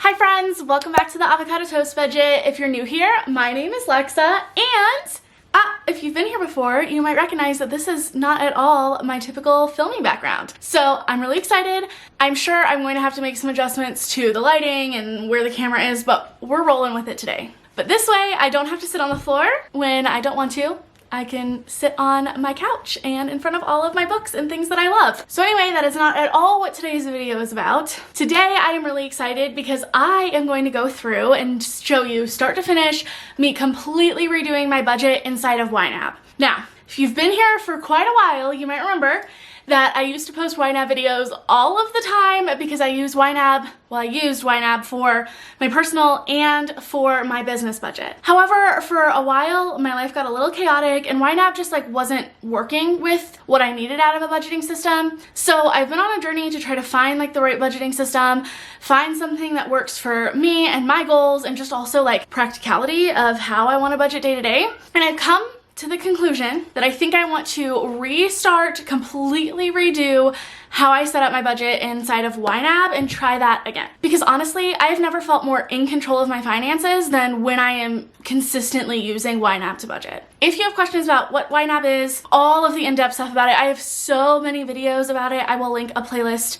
Hi friends, welcome back to the Avocado Toast Budget. If you're new here, my name is Lexa, and if you've been here before, you might recognize that this is not at all my typical filming background. So I'm really excited. I'm sure I'm going to have to make some adjustments to the lighting and where the camera is, but we're rolling with it today. But this way, I don't have to sit on the floor when I don't want to. I can sit on my couch and in front of all of my books and things that I love. So anyway, that is not at all what today's video is about. Today I am really excited because I am going to go through and show you start to finish me completely redoing my budget inside of YNAB. Now, if you've been here for quite a while, you might remember that I used to post YNAB videos all of the time because I used YNAB for my personal and for my business budget. However, for a while, my life got a little chaotic and YNAB just wasn't working with what I needed out of a budgeting system. So I've been on a journey to try to find the right budgeting system, find something that works for me and my goals and just also practicality of how I want to budget day to day. And I've come to the conclusion that I think I want to completely redo how I set up my budget inside of YNAB and try that again. Because honestly, I've never felt more in control of my finances than when I am consistently using YNAB to budget. If you have questions about what YNAB is, all of the in-depth stuff about it, I have so many videos about it. I will link a playlist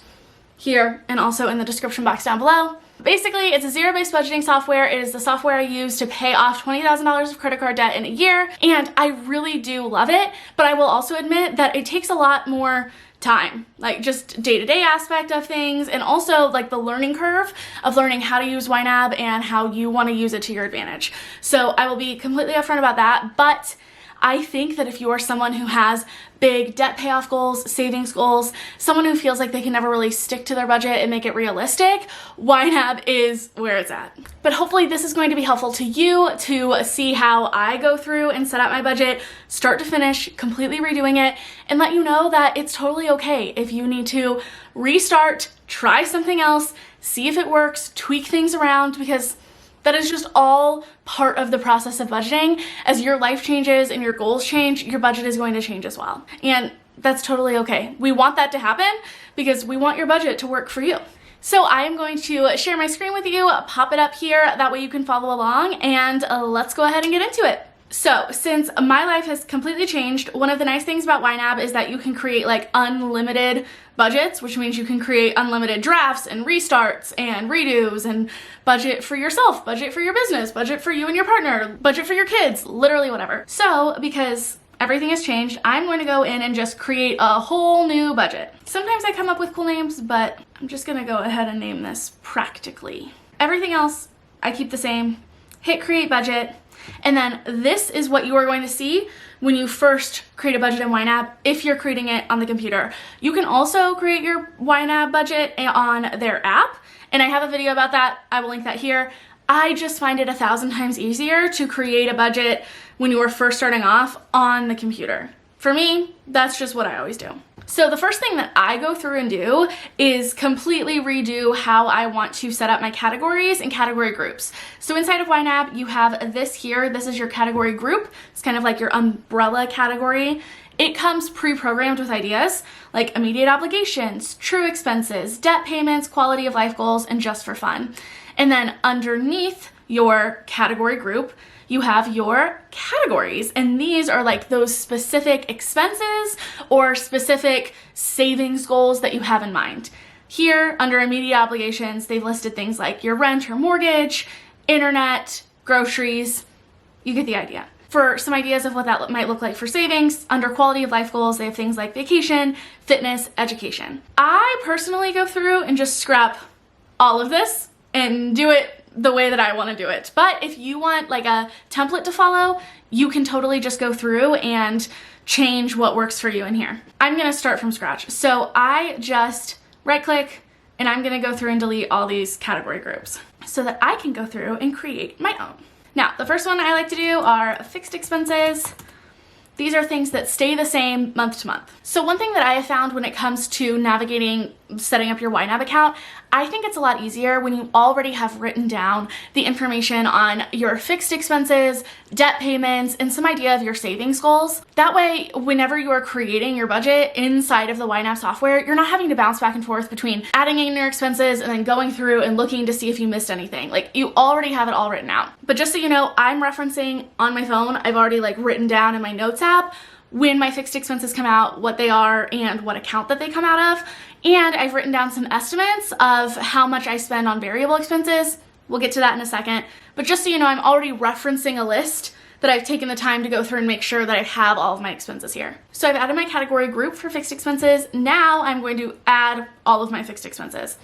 here and also in the description box down below. Basically, it's a zero-based budgeting software. It is the software I use to pay off $20,000 of credit card debt in a year, and I really do love it, but I will also admit that it takes a lot more time, just day-to-day aspect of things, and also the learning curve of learning how to use YNAB and how you want to use it to your advantage. So I will be completely upfront about that, but I think that if you are someone who has big debt payoff goals, savings goals, someone who feels like they can never really stick to their budget and make it realistic, YNAB is where it's at. But hopefully this is going to be helpful to you to see how I go through and set up my budget, start to finish, completely redoing it, and let you know that it's totally okay if you need to restart, try something else, see if it works, tweak things around, because that is just all part of the process of budgeting. As your life changes and your goals change, your budget is going to change as well. And that's totally okay. We want that to happen because we want your budget to work for you. So I am going to share my screen with you, pop it up here, that way you can follow along, and let's go ahead and get into it. So since my life has completely changed, one of the nice things about YNAB is that you can create unlimited budgets, which means you can create unlimited drafts and restarts and redos and budget for yourself, budget for your business, budget for you and your partner, budget for your kids, literally whatever. So because everything has changed, I'm going to go in and just create a whole new budget. Sometimes I come up with cool names, but I'm just going to go ahead and name this practically. Everything else I keep the same. Hit create budget. And then this is what you are going to see when you first create a budget in YNAB if you're creating it on the computer. You can also create your YNAB budget on their app, and I have a video about that. I will link that here. I just find it 1,000 times easier to create a budget when you are first starting off on the computer. For me, that's just what I always do. So the first thing that I go through and do is completely redo how I want to set up my categories and category groups. So inside of YNAB, you have this here. This is your category group. It's kind of like your umbrella category. It comes pre-programmed with ideas like immediate obligations, true expenses, debt payments, quality of life goals, and just for fun. And then underneath your category group, you have your categories, and these are those specific expenses or specific savings goals that you have in mind. Here, under immediate obligations, they've listed things like your rent or mortgage, internet, groceries. You get the idea. For some ideas of what that might look like for savings, under quality of life goals, they have things like vacation, fitness, education. I personally go through and just scrap all of this and do it the way that I want to do it. But if you want a template to follow, you can totally just go through and change what works for you in here. I'm going to start from scratch. So I just right click and I'm going to go through and delete all these category groups so that I can go through and create my own. Now, the first one I like to do are fixed expenses. These are things that stay the same month to month. So one thing that I have found when it comes to navigating setting up your YNAB account, I think it's a lot easier when you already have written down the information on your fixed expenses, debt payments, and some idea of your savings goals. That way, whenever you are creating your budget inside of the YNAB software, you're not having to bounce back and forth between adding in your expenses and then going through and looking to see if you missed anything. Like, you already have it all written out. But just so you know, I'm referencing on my phone, I've already like written down in my notes app when my fixed expenses come out, what they are, and what account that they come out of. And I've written down some estimates of how much I spend on variable expenses. We'll get to that in a second. But just so you know, I'm already referencing a list that I've taken the time to go through and make sure that I have all of my expenses here. So I've added my category group for fixed expenses. Now I'm going to add all of my fixed expenses.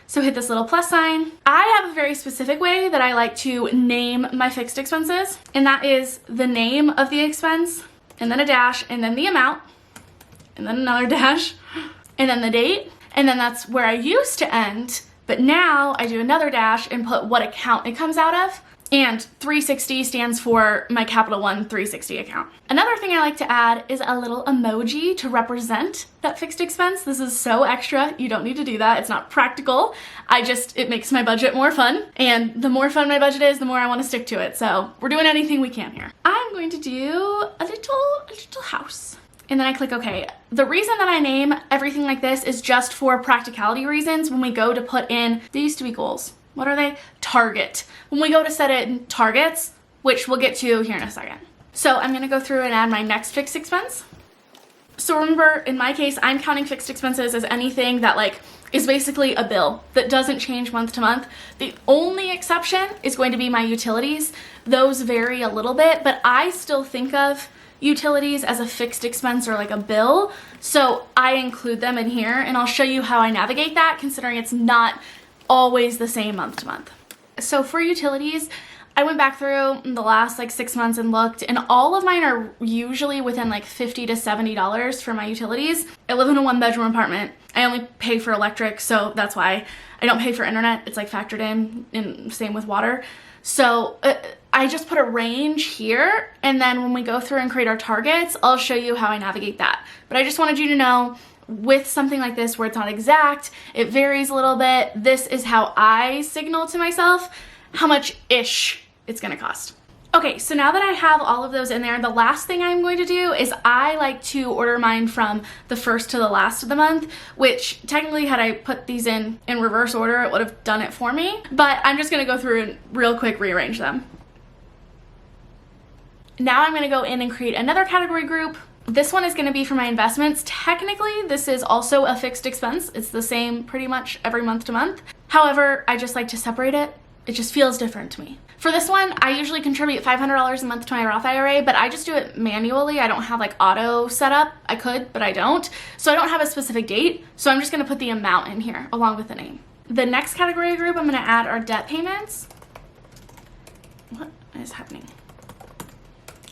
So hit this little plus sign. I have a very specific way that I like to name my fixed expenses, and that is the name of the expense, and then a dash, and then the amount, and then another dash, and then the date, and then that's where I used to end, but now I do another dash and put what account it comes out of, and 360 stands for my Capital One 360 account. Another thing I like to add is a little emoji to represent that fixed expense. This is so extra, you don't need to do that, it's not practical. It makes my budget more fun, and the more fun my budget is, the more I want to stick to it, so we're doing anything we can here. I'm going to do a little house. And then I click OK. The reason that I name everything like this is just for practicality reasons. When we go to put in, they used to be goals. What are they? Target. When we go to set it in targets, which we'll get to here in a second. So I'm gonna go through and add my next fixed expense. So remember, in my case, I'm counting fixed expenses as anything that like is basically a bill that doesn't change month to month. The only exception is going to be my utilities. Those vary a little bit, but I still think of utilities as a fixed expense or like a bill. So I include them in here, and I'll show you how I navigate that, considering it's not always the same month to month. So for utilities, I went back through the last like 6 months and looked, and all of mine are usually within like $50 to $70 for my utilities. I live in a 1-bedroom apartment. I only pay for electric, so that's why I don't pay for internet. It's like factored in, and same with water. So I just put a range here, and then when we go through and create our targets, I'll show you how I navigate that. But I just wanted you to know, with something like this where it's not exact, it varies a little bit, this is how I signal to myself how much-ish it's gonna cost. Okay, so now that I have all of those in there, the last thing I'm going to do is I like to order mine from the first to the last of the month, which technically had I put these in reverse order, it would have done it for me, but I'm just gonna go through and real quick rearrange them. Now I'm gonna go in and create another category group. This one is gonna be for my investments. Technically, this is also a fixed expense. It's the same pretty much every month to month. However, I just like to separate it. It just feels different to me. For this one, I usually contribute $500 a month to my Roth IRA, but I just do it manually. I don't have like auto set up. I could, but I don't. So I don't have a specific date. So I'm just gonna put the amount in here along with the name. The next category group I'm gonna add are debt payments. What is happening?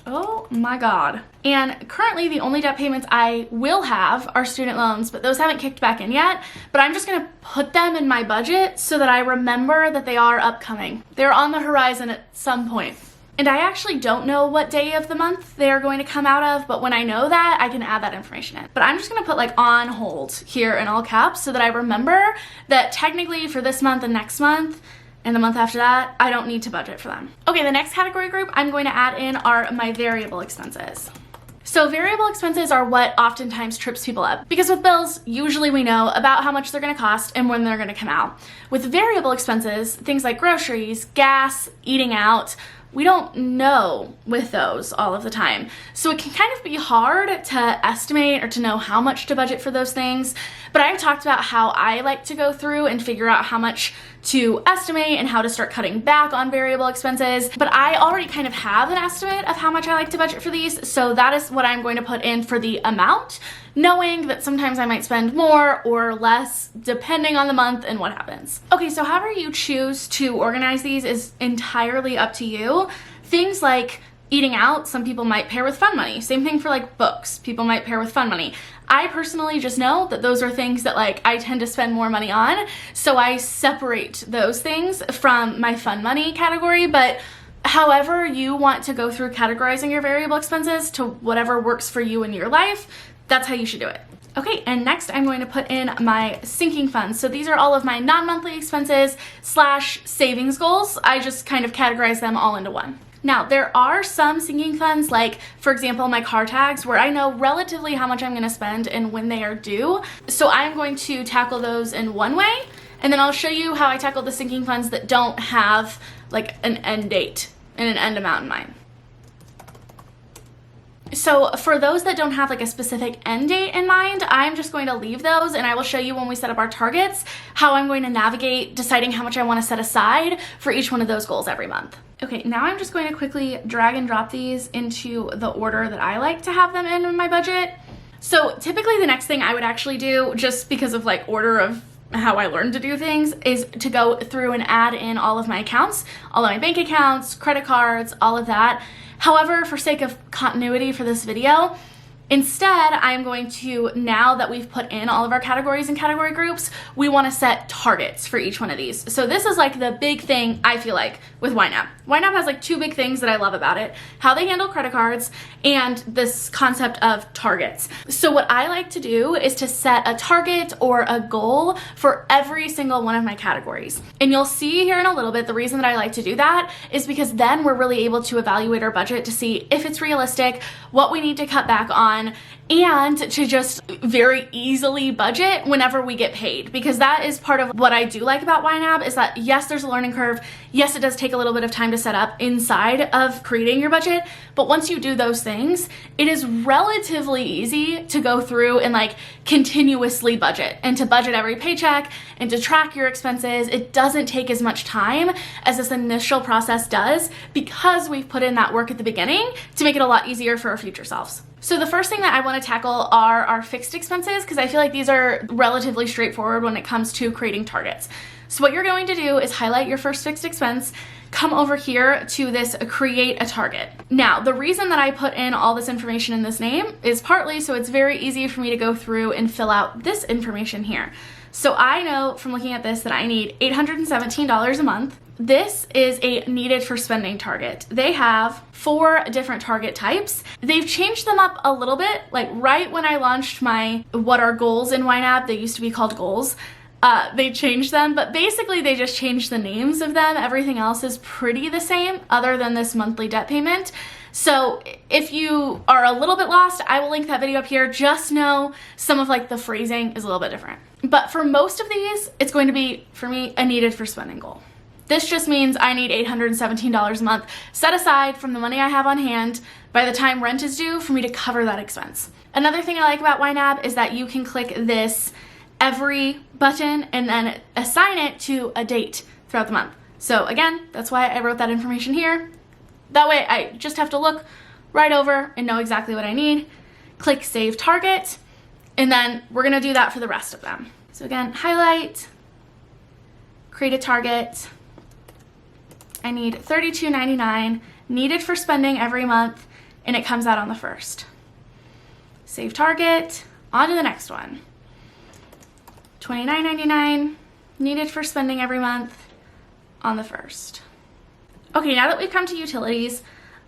Oh my God. And currently the only debt payments I will have are student loans, but those haven't kicked back in yet. But I'm just gonna put them in my budget so that I remember that they are upcoming. They're on the horizon at some point. And I actually don't know what day of the month they are going to come out of, but when I know that, I can add that information in. But I'm just gonna put like on hold here in all caps so that I remember that technically for this month and next month, and the month after that, I don't need to budget for them. Okay, the next category group I'm going to add in are my variable expenses. So variable expenses are what oftentimes trips people up, because with bills, usually we know about how much they're gonna cost and when they're gonna come out. With variable expenses, things like groceries, gas, eating out, we don't know with those all of the time. So it can kind of be hard to estimate or to know how much to budget for those things. But I've talked about how I like to go through and figure out how much to estimate and how to start cutting back on variable expenses. But I already kind of have an estimate of how much I like to budget for these. So that is what I'm going to put in for the amount, knowing that sometimes I might spend more or less depending on the month and what happens. Okay, so however you choose to organize these is entirely up to you. Things like eating out, some people might pair with fun money. Same thing for like books, people might pair with fun money. I personally just know that those are things that like I tend to spend more money on, so I separate those things from my fun money category. But however you want to go through categorizing your variable expenses to whatever works for you in your life, that's how you should do it. Okay, and next I'm going to put in my sinking funds. So these are all of my non-monthly expenses slash savings goals. I just kind of categorize them all into one. Now, there are some sinking funds, like for example, my car tags, where I know relatively how much I'm gonna spend and when they are due. So I'm going to tackle those in one way, and then I'll show you how I tackle the sinking funds that don't have like an end date and an end amount in mind. So for those that don't have like a specific end date in mind, I'm just going to leave those, and I will show you when we set up our targets how I'm going to navigate deciding how much I want to set aside for each one of those goals every month. Okay, now I'm just going to quickly drag and drop these into the order that I like to have them in my budget. So typically the next thing I would actually do, just because of like order of how I learned to do things, is to go through and add in all of my accounts, all of my bank accounts, credit cards, all of that. However, for sake of continuity for this video, instead, I'm going to, now that we've put in all of our categories and category groups, we want to set targets for each one of these. So this is like the big thing I feel like with YNAB. YNAB has like two big things that I love about it: how they handle credit cards and this concept of targets. So what I like to do is to set a target or a goal for every single one of my categories. And you'll see here in a little bit, the reason that I like to do that is because then we're really able to evaluate our budget to see if it's realistic, what we need to cut back on, and to just very easily budget whenever we get paid. Because that is part of what I do like about YNAB, is that yes, there's a learning curve. Yes, it does take a little bit of time to set up inside of creating your budget, but once you do those things, it is relatively easy to go through and like continuously budget, and to budget every paycheck and to track your expenses. It doesn't take as much time as this initial process does, because we've put in that work at the beginning to make it a lot easier for our future selves. So the first thing that I want to tackle are our fixed expenses, because I feel like these are relatively straightforward when it comes to creating targets. So what you're going to do is highlight your first fixed expense, come over here to this create a target. Now, the reason that I put in all this information in this name is partly so it's very easy for me to go through and fill out this information here. So I know from looking at this that I need $817 a month. This is a needed for spending target. They have 4 different target types. They've changed them up a little bit. Like right when I launched my what are goals in YNAB, they used to be called goals. They changed them, but basically they just changed the names of them. Everything else is pretty the same other than this monthly debt payment. So if you are a little bit lost, I will link that video up here. Just know some of like the phrasing is a little bit different. But for most of these, it's going to be, for me, a needed for spending goal. This just means I need $817 a month set aside from the money I have on hand by the time rent is due for me to cover that expense. Another thing I like about YNAB is that you can click this every button and then assign it to a date throughout the month. So again, that's why I wrote that information here. That way I just have to look right over and know exactly what I need. Click Save Target, and then we're gonna do that for the rest of them. So again, highlight, create a target. I need $32.99 needed for spending every month, and it comes out on the 1st. Save target, on to the next one. $29.99 needed for spending every month on the 1st. Okay, now that we've come to utilities,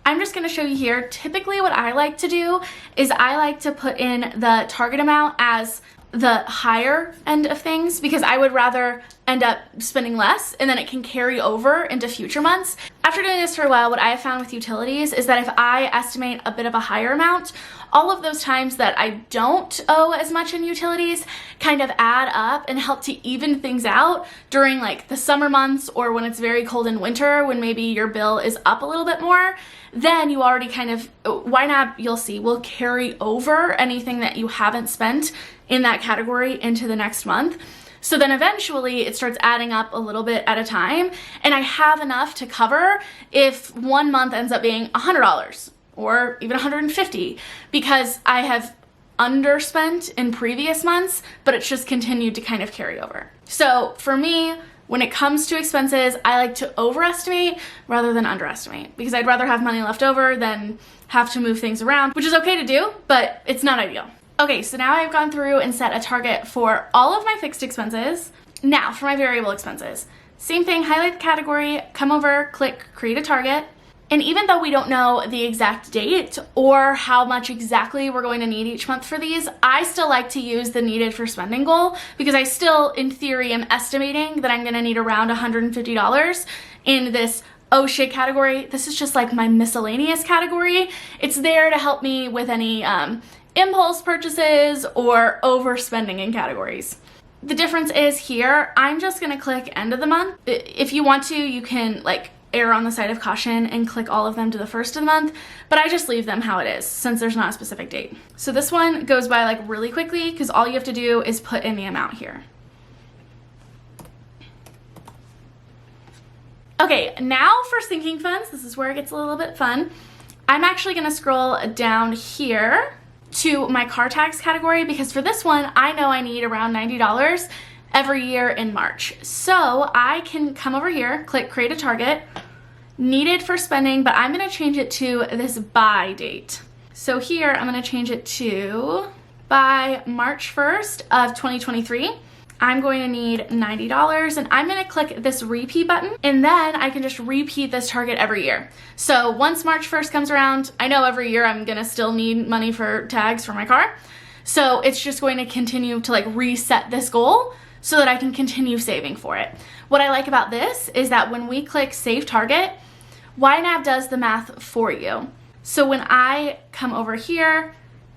I'm just gonna show you here, typically what I like to do is I like to put in the target amount as the higher end of things, because I would rather end up spending less and then it can carry over into future months. After doing this for a while, what I have found with utilities is that if I estimate a bit of a higher amount, all of those times that I don't owe as much in utilities kind of add up and help to even things out during like the summer months, or when it's very cold in winter, when maybe your bill is up a little bit more. Then you already kind of, YNAB, you'll see, will carry over anything that you haven't spent in that category into the next month. So then eventually it starts adding up a little bit at a time, and I have enough to cover if one month ends up being $100 or even $150, because I have underspent in previous months, but it's just continued to kind of carry over. So for me, when it comes to expenses, I like to overestimate rather than underestimate, because I'd rather have money left over than have to move things around, which is okay to do, but it's not ideal. Okay, so now I've gone through and set a target for all of my fixed expenses. Now for my variable expenses. Same thing, highlight the category, come over, click create a target. And even though we don't know the exact date or how much exactly we're going to need each month for these, I still like to use the needed for spending goal because I still, in theory, am estimating that I'm gonna need around $150 in this oh shit category. This is just like my miscellaneous category. It's there to help me with any impulse purchases or overspending in categories. The difference is here, I'm just gonna click end of the month. If you want to, you can like err on the side of caution and click all of them to the first of the month, but I just leave them how it is since there's not a specific date. So this one goes by like really quickly because all you have to do is put in the amount here. Okay, now for sinking funds, this is where it gets a little bit fun. I'm actually gonna scroll down here to my car tags category because for this one, I know I need around $90 every year in March. So I can come over here, click create a target, needed for spending, but I'm gonna change it to this buy date. So here, I'm gonna change it to by March 1st of 2023. I'm going to need $90 and I'm gonna click this repeat button and then I can just repeat this target every year. So once March 1st comes around, I know every year I'm gonna still need money for tags for my car. So it's just going to continue to like reset this goal so that I can continue saving for it. What I like about this is that when we click save target, YNAB does the math for you. So when I come over here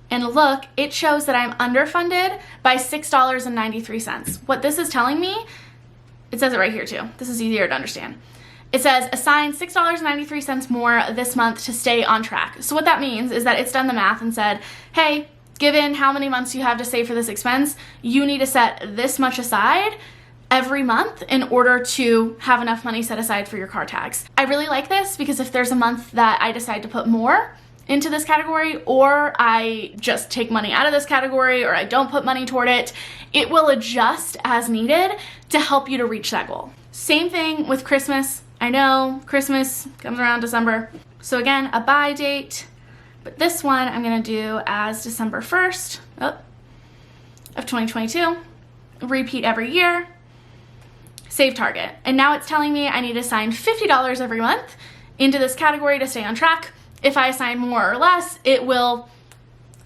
and look, it shows that I'm underfunded by $6.93. What this is telling me, it says it right here too. This is easier to understand. It says assign $6.93 more this month to stay on track. So what that means is that it's done the math and said, hey, given how many months you have to save for this expense, you need to set this much aside every month in order to have enough money set aside for your car tags. I really like this because if there's a month that I decide to put more into this category or I just take money out of this category or I don't put money toward it, it will adjust as needed to help you to reach that goal. Same thing with Christmas. I know Christmas comes around December. So again, a buy date, but this one I'm gonna do as December 1st of 2022, repeat every year, save target. And now it's telling me I need to assign $50 every month into this category to stay on track. If I assign more or less, it will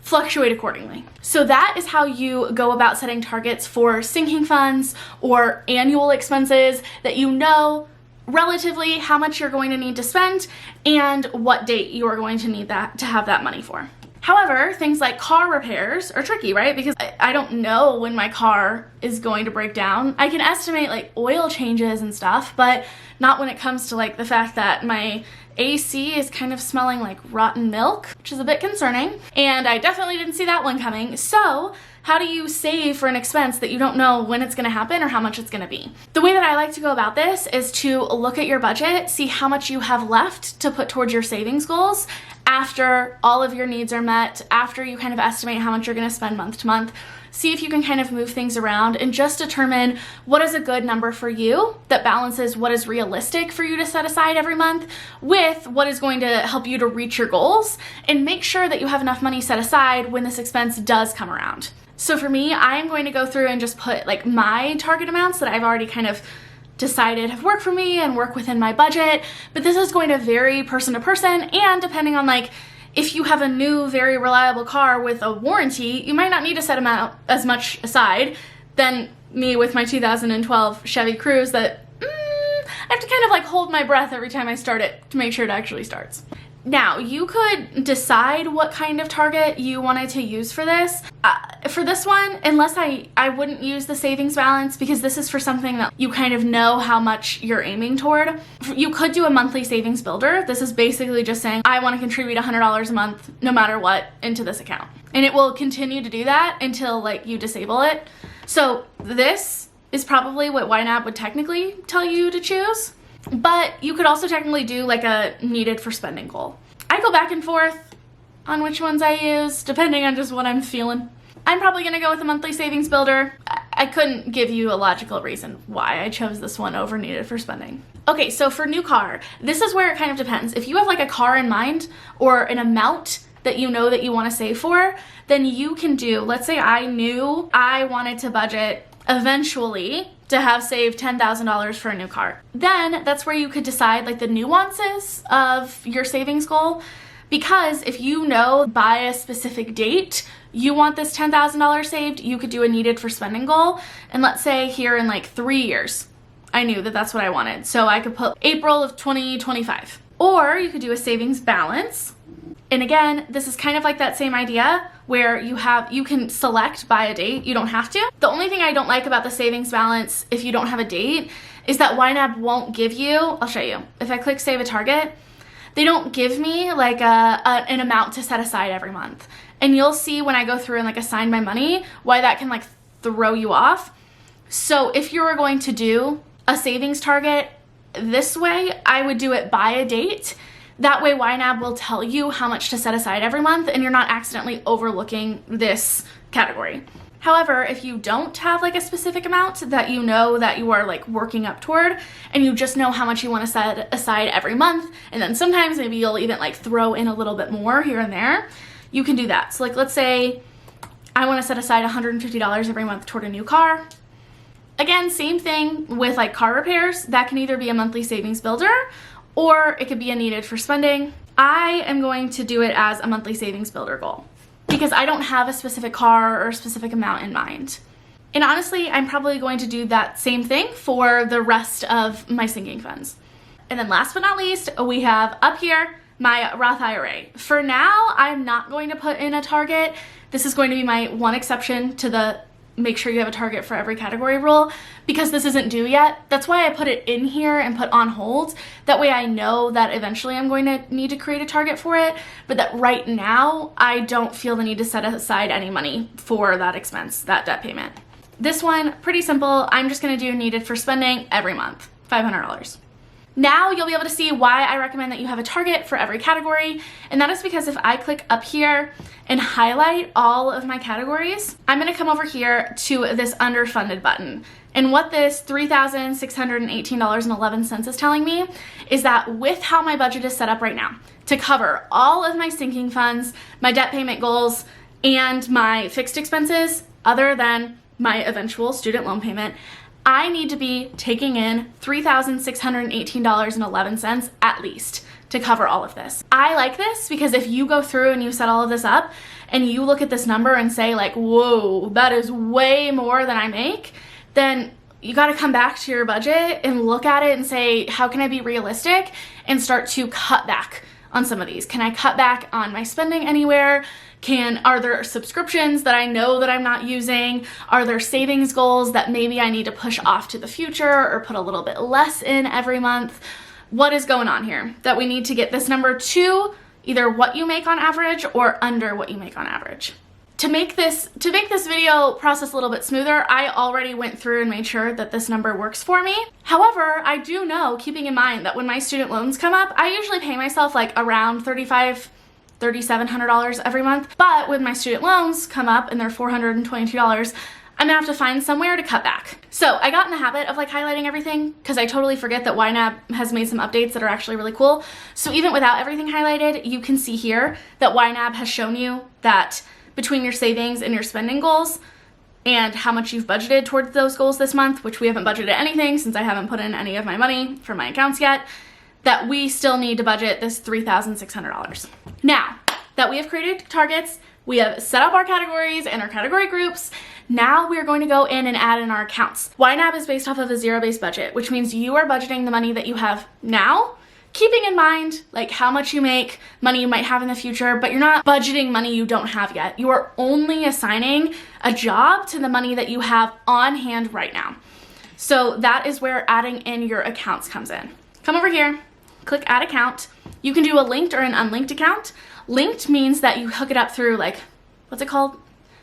fluctuate accordingly. So that is how you go about setting targets for sinking funds or annual expenses that you know relatively how much you're going to need to spend and what date you are going to need that to have that money for. However, things like car repairs are tricky, right? Because I don't know when my car is going to break down. I can estimate like oil changes and stuff, but not when it comes to like the fact that my AC is kind of smelling like rotten milk, which is a bit concerning. And I definitely didn't see that one coming. So how do you save for an expense that you don't know when it's gonna happen or how much it's gonna be? The way that I like to go about this is to look at your budget, see how much you have left to put towards your savings goals after all of your needs are met, after you kind of estimate how much you're gonna spend month to month. See if you can kind of move things around and just determine what is a good number for you that balances what is realistic for you to set aside every month with what is going to help you to reach your goals, and make sure that you have enough money set aside when this expense does come around. So for me, I'm going to go through and just put like my target amounts that I've already kind of decided have worked for me and work within my budget, but this is going to vary person to person, and depending on like if you have a new, very reliable car with a warranty, you might not need to set amount as much aside than me with my 2012 Chevy Cruze that I have to kind of like hold my breath every time I start it to make sure it actually starts. Now, you could decide what kind of target you wanted to use for this. For this one, unless I wouldn't use the savings balance because this is for something that you kind of know how much you're aiming toward. You could do a monthly savings builder. This is basically just saying, I want to contribute $100 a month no matter what into this account. And it will continue to do that until like you disable it. So this is probably what YNAB would technically tell you to choose. But you could also technically do like a needed for spending goal. I go back and forth on which ones I use depending on just what I'm feeling. I'm probably gonna go with a monthly savings builder. I couldn't give you a logical reason why I chose this one over needed for spending. Okay, so for new car, this is where it kind of depends. If you have like a car in mind or an amount that you know that you wanna save for, then you can do, let's say I knew I wanted to budget eventually to have saved $10,000 for a new car. Then that's where you could decide like the nuances of your savings goal, because if you know by a specific date you want this $10,000 saved, you could do a needed for spending goal. And let's say here in like 3 years, I knew that that's what I wanted. So I could put April of 2025. Or you could do a savings balance. And again, this is kind of like that same idea where you can select by a date. You don't have to. The only thing I don't like about the savings balance, if you don't have a date, is that YNAB won't give you, I'll show you. If I click save a target, they don't give me like an amount to set aside every month. And you'll see when I go through and like assign my money, why that can like throw you off. So if you were going to do a savings target this way, I would do it by a date. That way YNAB will tell you how much to set aside every month and you're not accidentally overlooking this category. However, if you don't have like a specific amount that you know that you are like working up toward, and you just know how much you want to set aside every month, and then sometimes maybe you'll even like throw in a little bit more here and there, you can do that. So like let's say I want to set aside $150 every month toward a new car. Again, same thing with like car repairs. That can either be a monthly savings builder or it could be a needed for spending. I am going to do it as a monthly savings builder goal because I don't have a specific car or a specific amount in mind. And honestly, I'm probably going to do that same thing for the rest of my sinking funds. And then last but not least, we have up here my Roth IRA. For now, I'm not going to put in a target. This is going to be my one exception to the make sure you have a target for every category rule, because this isn't due yet. That's why I put it in here and put on hold. That way I know that eventually I'm going to need to create a target for it, but that right now I don't feel the need to set aside any money for that expense, that debt payment. This one, pretty simple. I'm just gonna do needed for spending every month, $500. Now you'll be able to see why I recommend that you have a target for every category, and that is because if I click up here and highlight all of my categories, I'm gonna come over here to this underfunded button. And what this $3,618.11 is telling me is that with how my budget is set up right now, to cover all of my sinking funds, my debt payment goals, and my fixed expenses, other than my eventual student loan payment, I need to be taking in $3,618.11 at least to cover all of this. I like this because if you go through and you set all of this up and you look at this number and say like, whoa, that is way more than I make, then you got to come back to your budget and look at it and say, how can I be realistic and start to cut back on some of these? Can I cut back on my spending anywhere? Are there subscriptions that I know that I'm not using? Are there savings goals that maybe I need to push off to the future or put a little bit less in every month? What is going on here that we need to get this number to either what you make on average or under what you make on average? To make this video process a little bit smoother, I already went through and made sure that this number works for me. However, I do know, keeping in mind that when my student loans come up, I usually pay myself like around $3,700 every month. But when my student loans come up and they're $422, I'm gonna have to find somewhere to cut back. So I got in the habit of like highlighting everything because I totally forget that YNAB has made some updates that are actually really cool. So even without everything highlighted, you can see here that YNAB has shown you that between your savings and your spending goals and how much you've budgeted towards those goals this month, which we haven't budgeted anything since I haven't put in any of my money for my accounts yet, that we still need to budget this $3,600. Now that we have created targets, we have set up our categories and our category groups, now we're going to go in and add in our accounts. YNAB is based off of a zero-based budget, which means you are budgeting the money that you have now, keeping in mind like how much you make, money you might have in the future, but you're not budgeting money you don't have yet. You are only assigning a job to the money that you have on hand right now. So that is where adding in your accounts comes in. Come over here, click add account. You can do a linked or an unlinked account. Linked means that you hook it up through like, what's it called?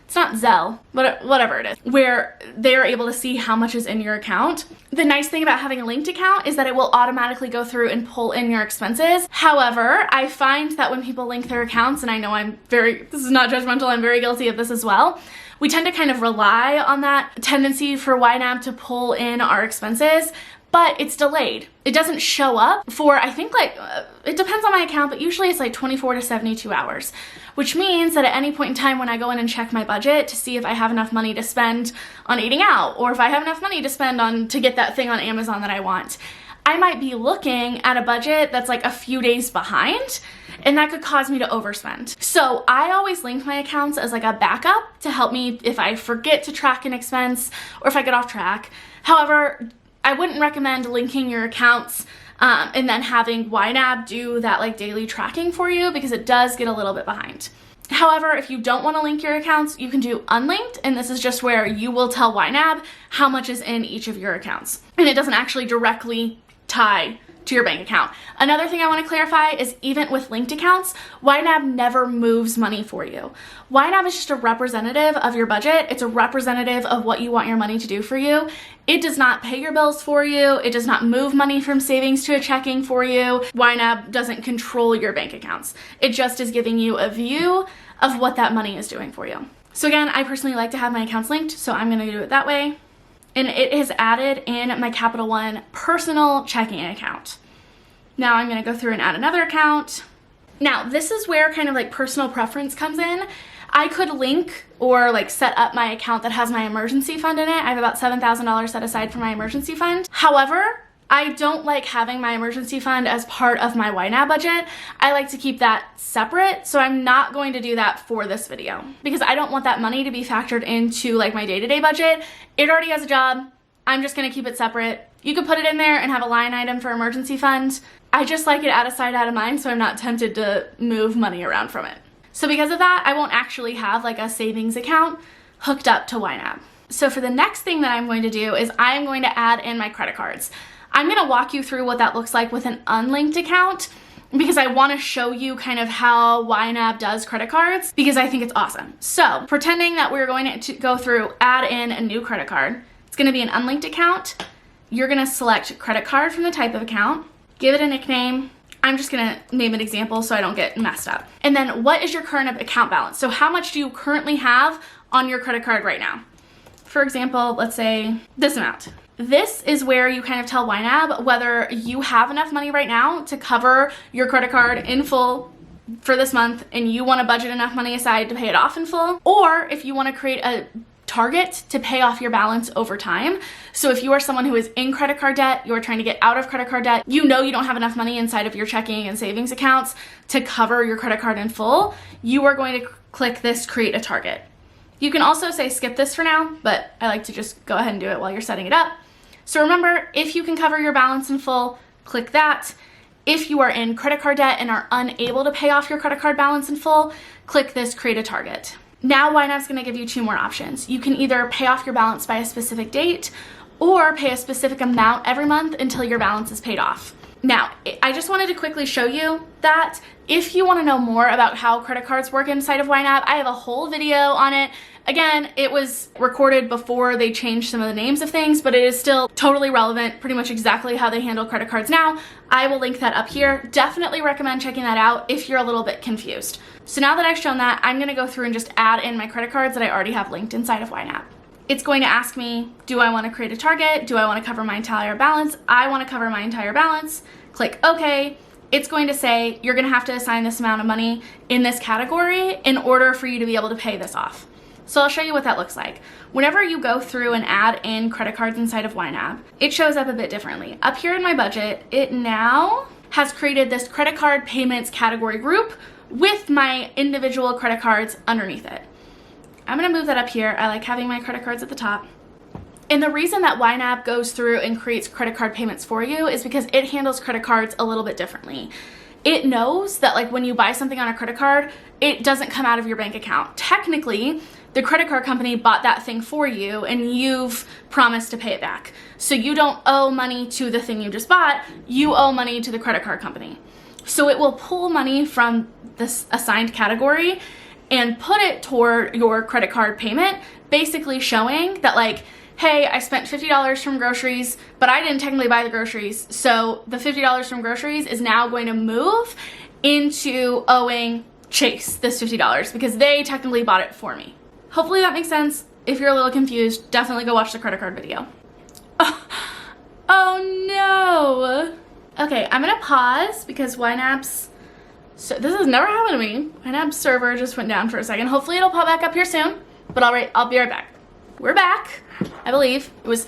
It's not Zelle, but whatever it is, where they're able to see how much is in your account. The nice thing about having a linked account is that it will automatically go through and pull in your expenses. However, I find that when people link their accounts, and I know this is not judgmental, I'm very guilty of this as well, we tend to kind of rely on that tendency for YNAB to pull in our expenses. but it's delayed. It doesn't show up for, I think like, it depends on my account, but usually it's like 24 to 72 hours, which means that at any point in time when I go in and check my budget to see if I have enough money to spend on eating out, or if I have enough money to spend on, to get that thing on Amazon that I want, I might be looking at a budget that's like a few days behind, and that could cause me to overspend. So I always link my accounts as like a backup to help me if I forget to track an expense or if I get off track. However, I wouldn't recommend linking your accounts and then having YNAB do that like daily tracking for you, because it does get a little bit behind. However, if you don't want to link your accounts, you can do unlinked, and this is just where you will tell YNAB how much is in each of your accounts, and it doesn't actually directly tie to your bank account. Another thing I want to clarify is even with linked accounts, YNAB never moves money for you. YNAB is just a representative of your budget. It's a representative of what you want your money to do for you. It does not pay your bills for you. It does not move money from savings to a checking for you. YNAB doesn't control your bank accounts. It just is giving you a view of what that money is doing for you. So again, I personally like to have my accounts linked, so I'm going to do it that way. And it is added in my Capital One personal checking account. Now I'm going to go through and add another account. Now this is where kind of like personal preference comes in. I could link or like set up my account that has my emergency fund in it. I have about $7,000 set aside for my emergency fund. However, I don't like having my emergency fund as part of my YNAB budget. I like to keep that separate, so I'm not going to do that for this video because I don't want that money to be factored into like my day-to-day budget. It already has a job. I'm just gonna keep it separate. You could put it in there and have a line item for emergency fund. I just like it out of sight, out of mind, so I'm not tempted to move money around from it. So because of that, I won't actually have like a savings account hooked up to YNAB. So for the next thing that I'm going to do is I'm going to add in my credit cards. I'm going to walk you through what that looks like with an unlinked account because I want to show you kind of how YNAB does credit cards because I think it's awesome. So pretending that we're going to go through, add in a new credit card. It's going to be an unlinked account. You're going to select credit card from the type of account, give it a nickname. I'm just going to name an example so I don't get messed up. And then what is your current account balance? So how much do you currently have on your credit card right now? For example, let's say this amount. This is where you kind of tell YNAB whether you have enough money right now to cover your credit card in full for this month and you want to budget enough money aside to pay it off in full, or if you want to create a target to pay off your balance over time. So if you are someone who is in credit card debt, you're trying to get out of credit card debt, you know you don't have enough money inside of your checking and savings accounts to cover your credit card in full, you are going to click this create a target. You can also say skip this for now, but I like to just go ahead and do it while you're setting it up. So remember, if you can cover your balance in full, click that. If you are in credit card debt and are unable to pay off your credit card balance in full, click this create a target. Now YNAB's going to give you two more options. You can either pay off your balance by a specific date or pay a specific amount every month until your balance is paid off. Now, I just wanted to quickly show you that if you want to know more about how credit cards work inside of YNAB, I have a whole video on it. Again, it was recorded before they changed some of the names of things, but it is still totally relevant, pretty much exactly how they handle credit cards now. I will link that up here. Definitely recommend checking that out if you're a little bit confused. So now that I've shown that, I'm going to go through and just add in my credit cards that I already have linked inside of YNAB. It's going to ask me, do I want to create a target? Do I want to cover my entire balance? I want to cover my entire balance. Click OK. It's going to say, you're going to have to assign this amount of money in this category in order for you to be able to pay this off. So I'll show you what that looks like. Whenever you go through and add in credit cards inside of YNAB, it shows up a bit differently. Up here in my budget, it now has created this credit card payments category group with my individual credit cards underneath it. I'm gonna move that up here. I like having my credit cards at the top. And the reason that YNAB goes through and creates credit card payments for you is because it handles credit cards a little bit differently. It knows that like when you buy something on a credit card, it doesn't come out of your bank account. Technically, the credit card company bought that thing for you and you've promised to pay it back. So you don't owe money to the thing you just bought, you owe money to the credit card company. So it will pull money from this assigned category and put it toward your credit card payment, basically showing that like, hey, I spent $50 from groceries, but I didn't technically buy the groceries. So the $50 from groceries is now going to move into owing Chase this $50 because they technically bought it for me. Hopefully that makes sense. If you're a little confused, definitely go watch the credit card video. Oh no. Okay, I'm gonna pause because YNAB's, so this has never happened to me. YNAB's server just went down for a second. Hopefully it'll pop back up here soon, but I'll be right back. We're back, I believe. It was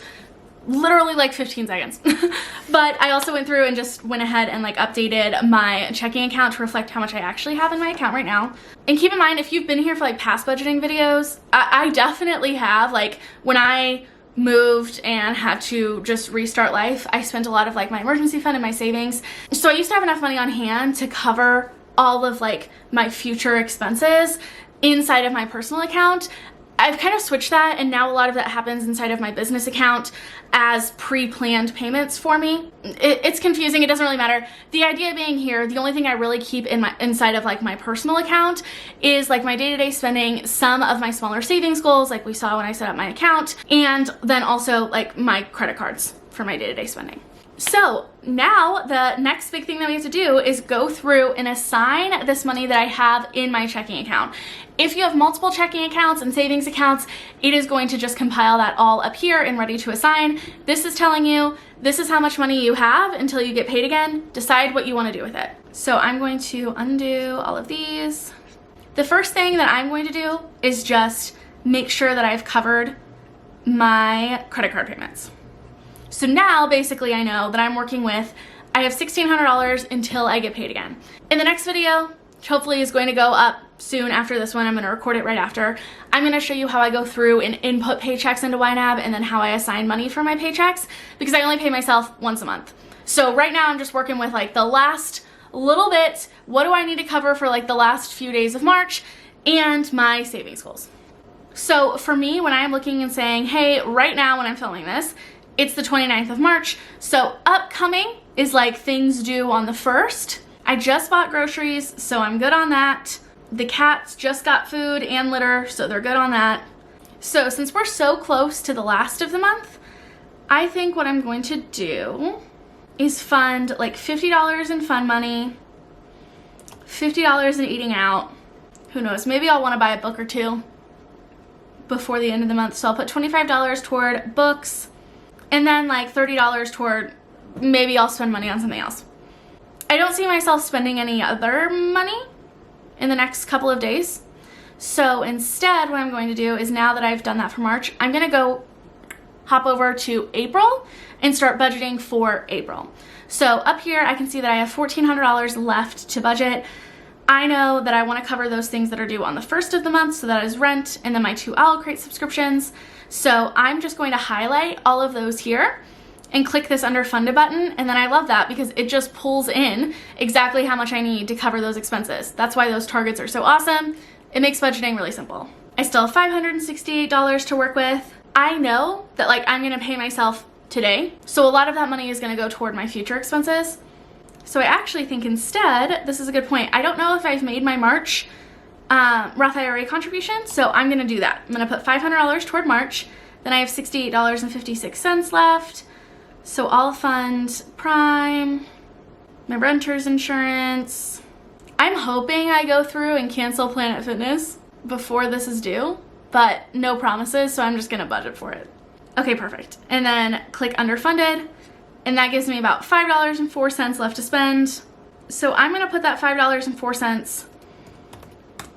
literally like 15 seconds. But I also went through and just went ahead and like updated my checking account to reflect how much I actually have in my account right now. And keep in mind, if you've been here for like past budgeting videos, I definitely have. Like when I moved and had to just restart life, I spent a lot of like my emergency fund and my savings. So I used to have enough money on hand to cover all of like my future expenses inside of my personal account. I've kind of switched that, and now a lot of that happens inside of my business account as pre-planned payments for me. It's confusing, it doesn't really matter. The idea being here, the only thing I really keep in inside of like my personal account is like my day-to-day spending, some of my smaller savings goals like we saw when I set up my account, and then also like my credit cards for my day-to-day spending. So now the next big thing that we have to do is go through and assign this money that I have in my checking account. If you have multiple checking accounts and savings accounts, it is going to just compile that all up here and ready to assign. This is telling you this is how much money you have until you get paid again. Decide what you want to do with it. So I'm going to undo all of these. The first thing that I'm going to do is just make sure that I've covered my credit card payments. So now basically I know that I'm working with, I have $1,600 until I get paid again. In the next video, which hopefully is going to go up soon after this one, I'm going to record it right after, I'm going to show you how I go through and input paychecks into YNAB and then how I assign money for my paychecks, because I only pay myself once a month. So right now I'm just working with like the last little bit, what do I need to cover for like the last few days of March, and my savings goals. So for me, when I'm looking and saying, hey, right now when I'm filming this, it's the 29th of March, so upcoming is like things due on the 1st. I just bought groceries, so I'm good on that. The cats just got food and litter, so they're good on that. So since we're so close to the last of the month, I think what I'm going to do is fund like $50 in fun money, $50 in eating out. Who knows, maybe I'll want to buy a book or two before the end of the month, so I'll put $25 toward books, and then like $30 toward, maybe I'll spend money on something else. I don't see myself spending any other money in the next couple of days. So instead, what I'm going to do is, now that I've done that for March, I'm gonna go hop over to April and start budgeting for April. So up here, I can see that I have $1,400 left to budget. I know that I want to cover those things that are due on the 1st of the month, so that is rent and then my 2 Owl Crate subscriptions. So I'm just going to highlight all of those here and click this under funded button, and then I love that because it just pulls in exactly how much I need to cover those expenses. That's why those targets are so awesome. It makes budgeting really simple. I still have $568 to work with. I know that like I'm gonna pay myself today, so a lot of that money is gonna go toward my future expenses. So I actually think instead, this is a good point, I don't know if I've made my March Roth IRA contribution, so I'm gonna do that. I'm gonna put $500 toward March, then I have $68.56 left. So I'll fund Prime, my renter's insurance. I'm hoping I go through and cancel Planet Fitness before this is due, but no promises, so I'm just gonna budget for it. Okay, perfect. And then click underfunded, and that gives me about $5.04 left to spend. So I'm gonna put that $5.04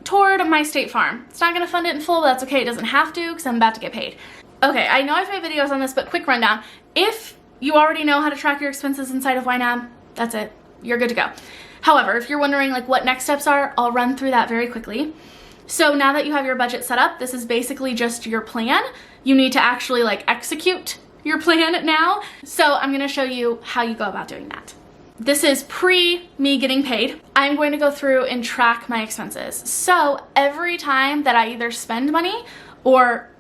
toward my State Farm. It's not gonna fund it in full, but that's okay, it doesn't have to because I'm about to get paid. Okay, I know I've made videos on this, but quick rundown. If you already know how to track your expenses inside of YNAB, that's it, you're good to go. However, if you're wondering like what next steps are, I'll run through that very quickly. So now that you have your budget set up, this is basically just your plan. You need to actually like execute your plan now. So I'm gonna show you how you go about doing that. This is pre me getting paid. I'm going to go through and track my expenses. So every time that I either spend money or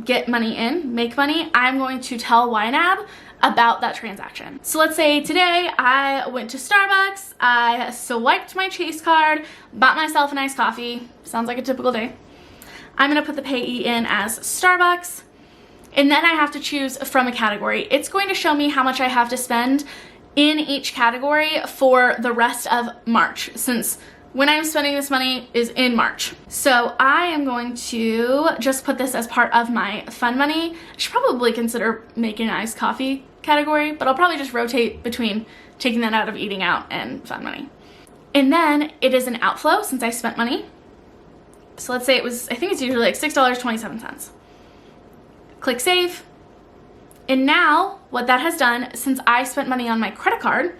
get money in, make money, I'm going to tell YNAB about that transaction. So let's say today I went to Starbucks, I swiped my Chase card, bought myself an iced coffee. Sounds like a typical day. I'm gonna put the payee in as Starbucks, and then I have to choose from a category. It's going to show me how much I have to spend in each category for the rest of March, since when I'm spending this money is in March. So I am going to just put this as part of my fun money. I should probably consider making an iced coffee category, but I'll probably just rotate between taking that out of eating out and fun money. And then it is an outflow since I spent money. So let's say it was, I think it's usually like $6.27. Click save. And now what that has done, since I spent money on my credit card,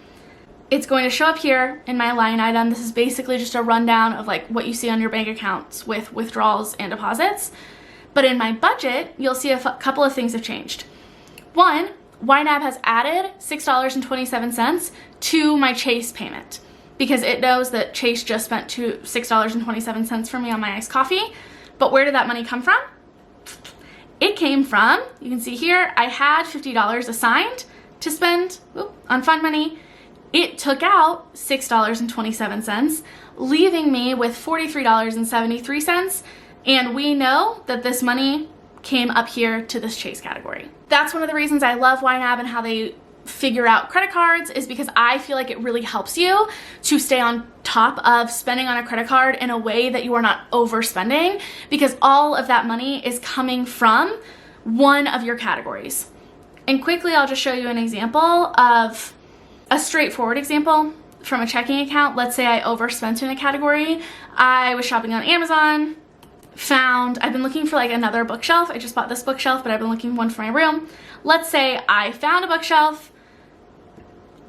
it's going to show up here in my line item. This is basically just a rundown of like what you see on your bank accounts with withdrawals and deposits. But in my budget, you'll see a couple of things have changed. One, YNAB has added $6.27 to my Chase payment because it knows that Chase just spent $6.27 for me on my iced coffee. But where did that money come from? It came from, you can see here, I had $50 assigned to spend on fun money. It took out $6.27, leaving me with $43.73. And we know that this money came up here to this Chase category. That's one of the reasons I love YNAB and how they figure out credit cards, is because I feel like it really helps you to stay on top of spending on a credit card in a way that you are not overspending, because all of that money is coming from one of your categories. And quickly, I'll just show you an example of a straightforward example from a checking account. Let's say I overspent in a category. I was shopping on Amazon, I've been looking for like another bookshelf. I just bought this bookshelf, but I've been looking for one for my room. Let's say I found a bookshelf.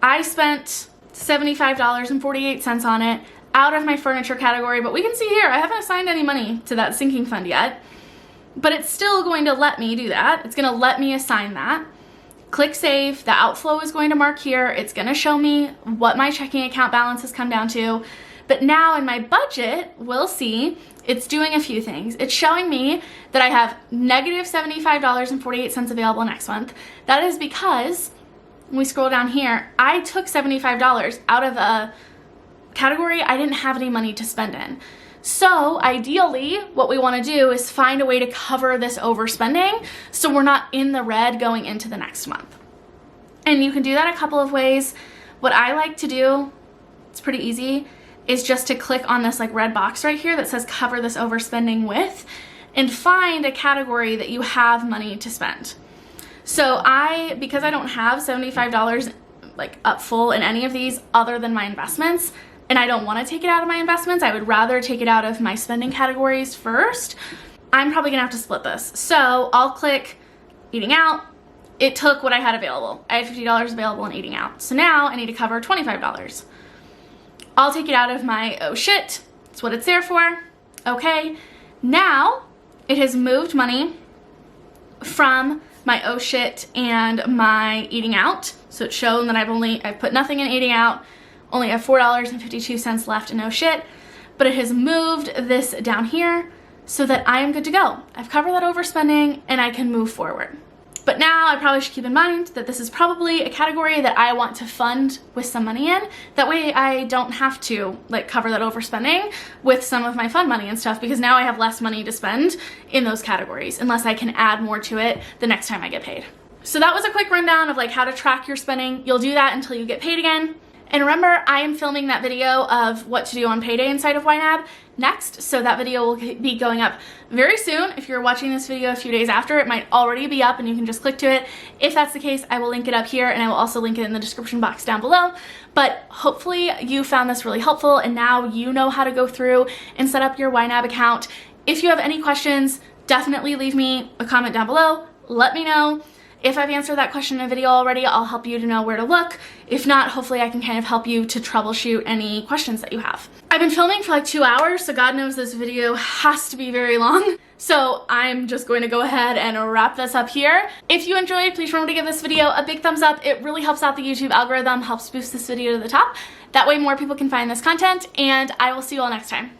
I spent $75.48 on it out of my furniture category, but we can see here, I haven't assigned any money to that sinking fund yet, but it's still going to let me do that. It's going to let me assign that. Click save. The outflow is going to mark here. It's going to show me what my checking account balance has come down to. But now in my budget, we'll see it's doing a few things. It's showing me that I have negative $75.48 available next month. That is because when we scroll down here, I took $75 out of a category I didn't have any money to spend in. So ideally, what we want to do is find a way to cover this overspending so we're not in the red going into the next month. And you can do that a couple of ways. What I like to do, it's pretty easy, is just to click on this like red box right here that says cover this overspending with, and find a category that you have money to spend. So because I don't have $75 like up full in any of these other than my investments, and I don't want to take it out of my investments, I would rather take it out of my spending categories first, I'm probably gonna have to split this. So I'll click eating out. It took what I had available. I had $50 available in eating out. So now I need to cover $25. I'll take it out of my oh shit. That's what it's there for. Okay, now it has moved money from my oh shit and my eating out. So it's shown that I've put nothing in eating out, only have $4.52 left in oh shit, but it has moved this down here so that I am good to go. I've covered that overspending and I can move forward. But now I probably should keep in mind that this is probably a category that I want to fund with some money in. That way I don't have to like cover that overspending with some of my fund money and stuff, because now I have less money to spend in those categories unless I can add more to it the next time I get paid. So that was a quick rundown of like how to track your spending. You'll do that until you get paid again. And remember, I am filming that video of what to do on payday inside of YNAB next, so that video will be going up very soon. If you're watching this video a few days after, it might already be up and you can just click to it. If that's the case, I will link it up here and I will also link it in the description box down below. But hopefully you found this really helpful and now you know how to go through and set up your YNAB account. If you have any questions, definitely leave me a comment down below. Let me know. If I've answered that question in a video already, I'll help you to know where to look. If not, hopefully I can kind of help you to troubleshoot any questions that you have. I've been filming for like 2 hours, so God knows this video has to be very long. So I'm just going to go ahead and wrap this up here. If you enjoyed, please remember to give this video a big thumbs up. It really helps out the YouTube algorithm, helps boost this video to the top. That way more people can find this content, and I will see you all next time.